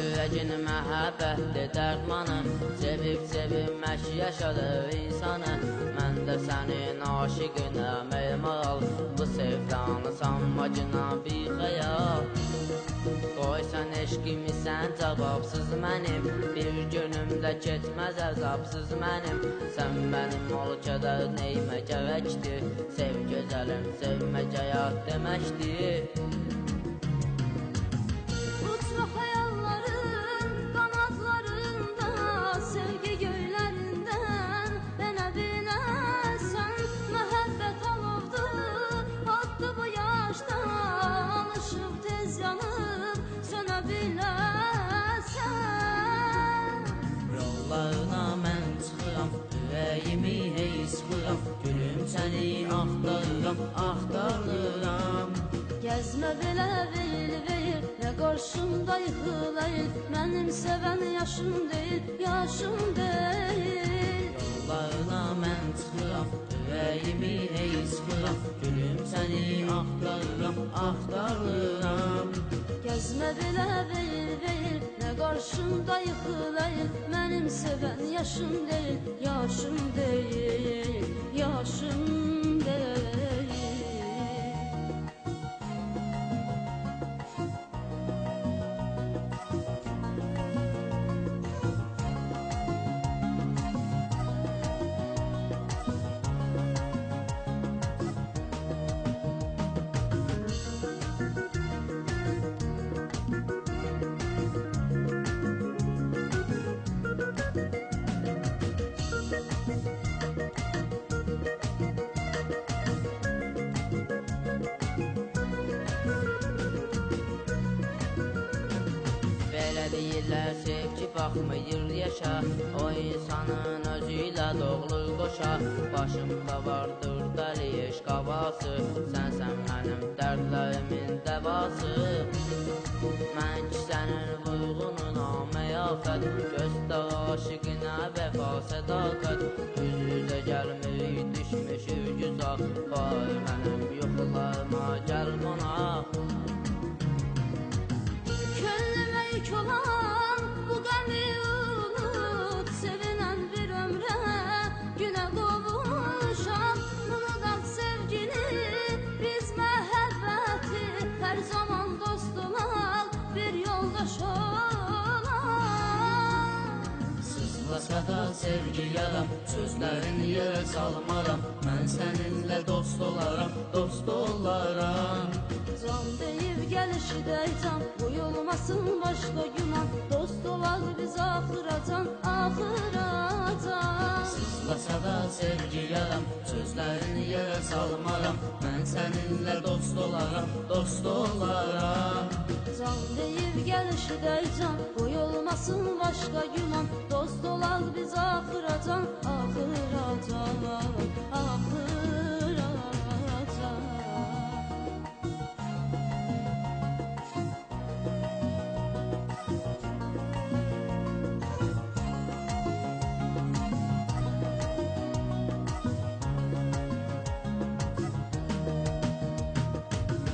Ürəgin məhəbbətli dərmanım, sevib yaşadır insanı. Mən də sənin aşiqinəm ey mal, bu sevdanı sanmacına bir xəyal. Qoy sən eşqimi sən cavabsız mənim, bir günümdə getməz əzabsız mənim. Sən mənim ol kədər neyimə gərəkdir, sev gözəlim sevmək həyat deməkdir. Yollarına mən çıxıram, ürəyimi hey sıxıram, gülüm səni axtarıram, axtarıram. Gəzmə belə verir, nə qarşımda yıxılayır, mənim sevən yaşım deyil, yaşım deyil. Yollarına mən çıxıram, ürəyimi hey sıxıram, gülüm səni axtarıram, axtarıram. Gəzmə belə verir, nə qarşımda yıxılayır, mənim sevən yaşım deyil, yaşım deyil, yaşım deyil. Deyirlər sevgi baxmayır yaşa, o insanın özüylə doğulur qoşa. Başımda vardır dəli eşq havası, sənsən mənim dərdlərimin dəvası. Mən ki sənin vurğununa məyafət, göstər aşiqinə vəfa sədaqət. Üz-üzə gəlmirik düşmüşük güzar, vay mənim yuxularıma gəl qonaq. Olan bu qəmi unut, sevinən bir ömrə günə qovuşam. Unudaq sevgini, biz məhəbbəti, hər zaman dost olaq, bir yoldaş olaq. Sızlasa da sevgi yaram, sözlərin yerə salmaram, mən səninlə dost olaram, dost olaram. Can deyib gəlişidəycan, buyulmasın başqa güman, dost olaq biz axıracan, axıracan. Sızlasa da sevgi yaram, sözlərini yerə salmaram, mən səninlə dost olaram, dost olaram. Can deyib gəlişidəycan, buyulmasın başqa güman, dost olaq biz axıracan, axıracan, axıracan.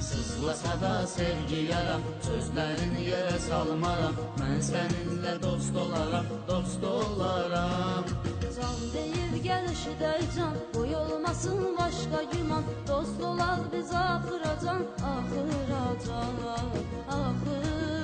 Sızlasa da sevgi yaram, sözlərini yerə salmaram, mən səninlə dost olaram, dost olaram. Can deyib gəlişidəycan, buyulmasın başqa güman, dost olaq biz axıracan, axıracan, axıracan.